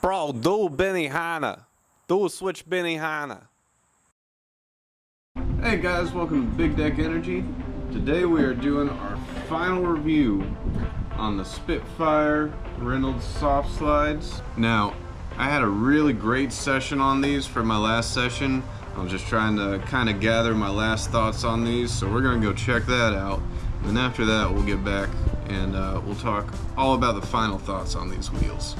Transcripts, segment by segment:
Bro, do Benny Hanna. Do switch Benny Hanna. Hey guys, welcome to Big Deck Energy. Today we are doing our final review on the Spitfire Reynolds soft slides. Now, I had a really great session on these for my last session. I'm just trying to kind of gather my last thoughts on these, so we're gonna go check that out. And after that, we'll get back and we'll talk all about the final thoughts on these wheels.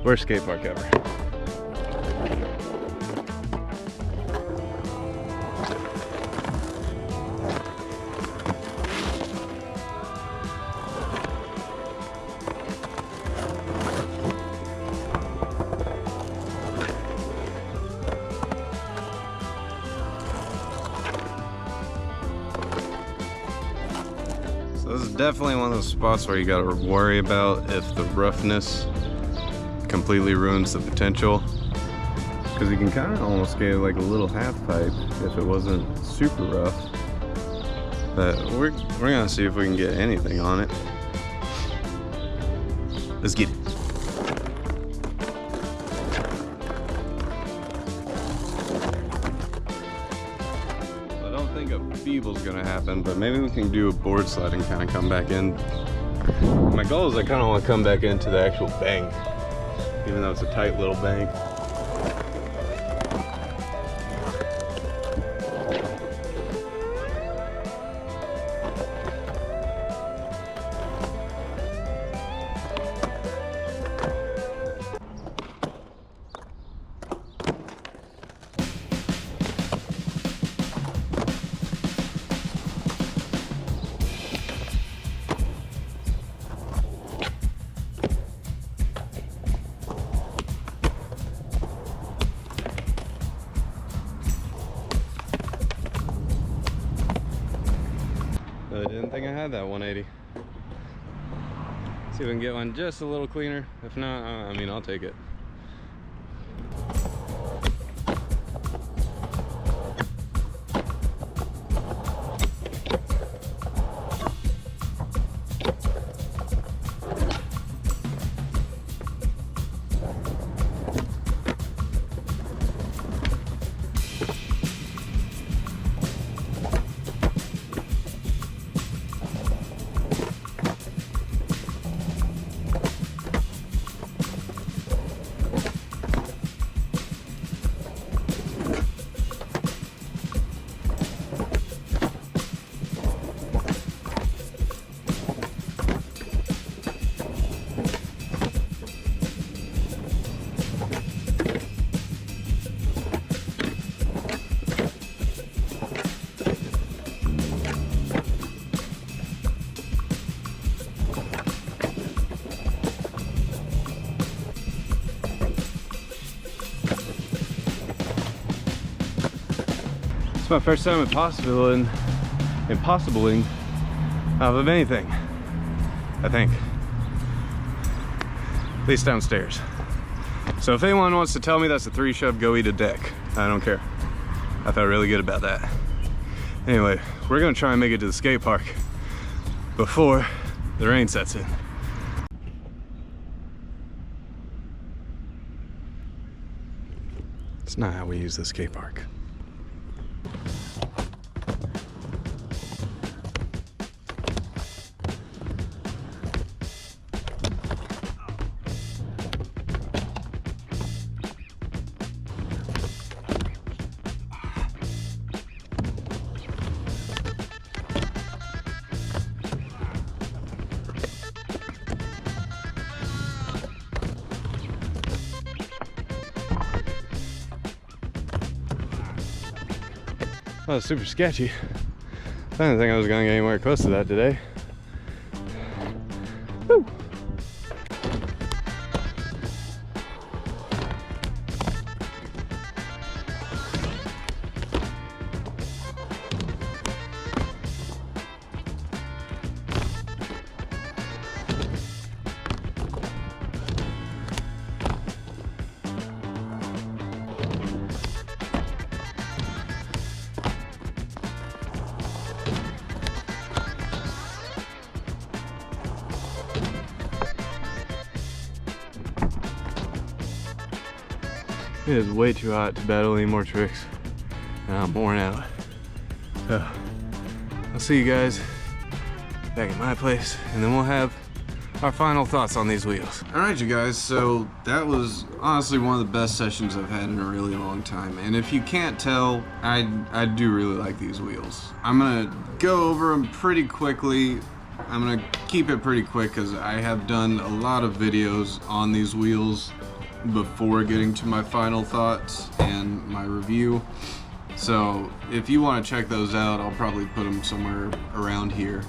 Worst skate park ever. So this is definitely one of those spots where you gotta worry about if the roughness completely ruins the potential, because you can kind of almost get like a little half pipe if it wasn't super rough. But we're gonna see if we can get anything on it. Let's get it. I don't think a feeble's gonna happen, but maybe we can do a board slide and kind of come back in. My goal is I kind of want to come back into the actual bank, even though it's a tight little bank. I didn't think I had that 180. See if we can get one just a little cleaner. If not, I mean, I'll take it. It's my first time impossibling of anything, I think. At least downstairs. So if anyone wants to tell me that's a 3-shove, go eat a deck. I don't care. I felt really good about that. Anyway, we're gonna try and make it to the skate park before the rain sets in. It's not how we use the skate park. That was super sketchy. I didn't think I was gonna get anywhere close to that today. Woo. It is way too hot to battle any more tricks, and I'm worn out. So, I'll see you guys back at my place, and then we'll have our final thoughts on these wheels. Alright you guys, so that was honestly one of the best sessions I've had in a really long time. And if you can't tell, I do really like these wheels. I'm gonna go over them pretty quickly. I'm gonna keep it pretty quick because I have done a lot of videos on these wheels before getting to my final thoughts and my review. So if you want to check those out, I'll probably put them somewhere around here.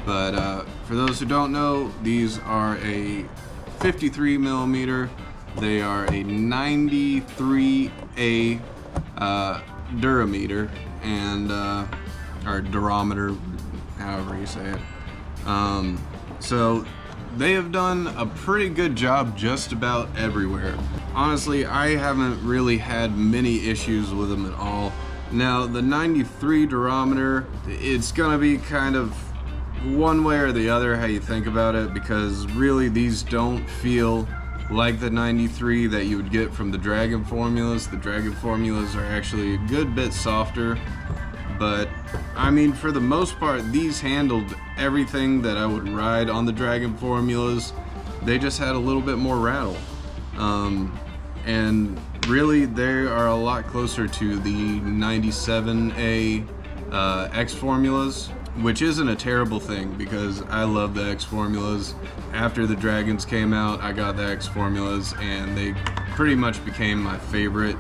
But for those who don't know, these are a 53 millimeter. They are a 93A durameter, and or durometer, however you say it. So they have done a pretty good job just about everywhere. Honestly, I haven't really had many issues with them at all. Now the 93 durometer, it's gonna be kind of one way or the other how you think about it, because really these don't feel like the 93 that you would get from the Dragon formulas. The Dragon formulas are actually a good bit softer, but I mean, for the most part, these handled everything that I would ride on the Dragon formulas. They just had a little bit more rattle, and really they are a lot closer to the 97A X formulas, which isn't a terrible thing because I love the X formulas. After the Dragons came out, I got the X formulas and they pretty much became my favorite.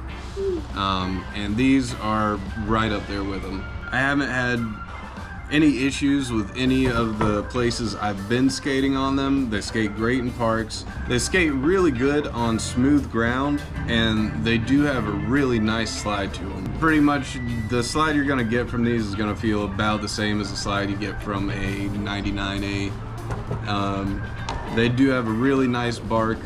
And these are right up there with them. I haven't had any issues with any of the places I've been skating on them. They skate great in parks. They skate really good on smooth ground, and they do have a really nice slide to them. Pretty much the slide you're gonna get from these is gonna feel about the same as the slide you get from a 99A. They do have a really nice bark.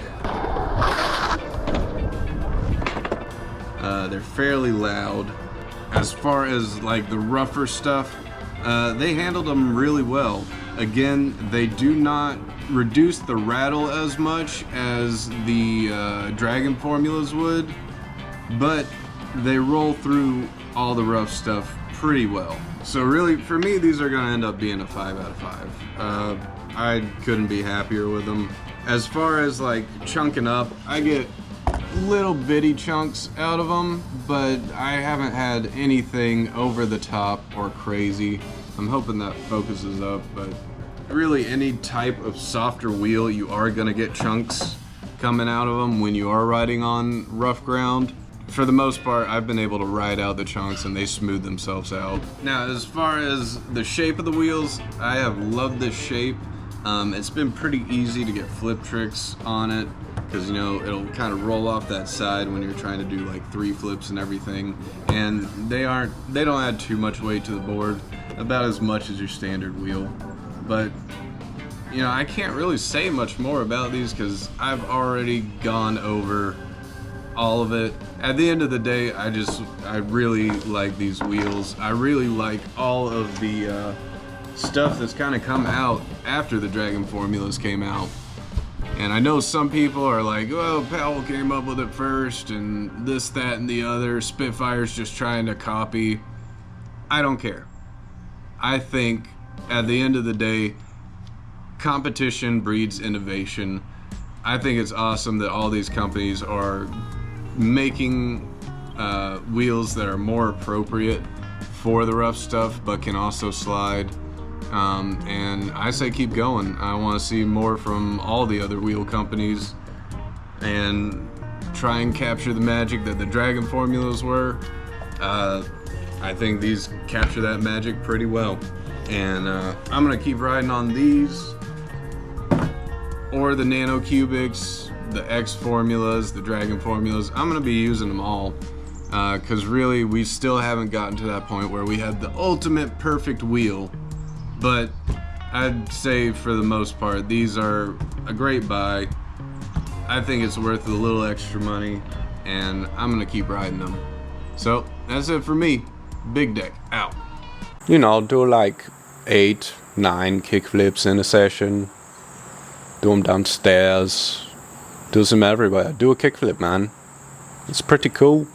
They're fairly loud. As far as like the rougher stuff, they handled them really well. Again, they do not reduce the rattle as much as the Dragon formulas would, but they roll through all the rough stuff pretty well. So really, for me, these are gonna end up being a 5 out of 5. I couldn't be happier with them. As far as like chunking up, I get little bitty chunks out of them, but I haven't had anything over the top or crazy. I'm hoping that focuses up, but really any type of softer wheel, you are gonna get chunks coming out of them when you are riding on rough ground. For the most part, I've been able to ride out the chunks and they smooth themselves out. Now, as far as the shape of the wheels, I have loved this shape. It's been pretty easy to get flip tricks on it, because you know it'll kind of roll off that side when you're trying to do like 3 flips and everything, and they don't add too much weight to the board, about as much as your standard wheel. But you know, I can't really say much more about these because I've already gone over all of it. At the end of the day, I really like these wheels. I really like all of the stuff that's kind of come out after the Dragon formulas came out. And I know some people are like, well, Powell came up with it first and this, that, and the other. Spitfire's just trying to copy. I don't care. I think at the end of the day, competition breeds innovation. I think it's awesome that all these companies are making wheels that are more appropriate for the rough stuff but can also slide. And I say keep going. I want to see more from all the other wheel companies and try and capture the magic that the Dragon formulas were. I think these capture that magic pretty well. And I'm going to keep riding on these or the Nano Cubics, the X formulas, the Dragon formulas. I'm going to be using them all because really we still haven't gotten to that point where we have the ultimate perfect wheel. But I'd say for the most part, these are a great buy. I think it's worth a little extra money, and I'm gonna keep riding them. So that's it for me. Big Deck out. You know, do like 8, 9 kickflips in a session. Do them downstairs. Do them everywhere. Do a kickflip, man. It's pretty cool.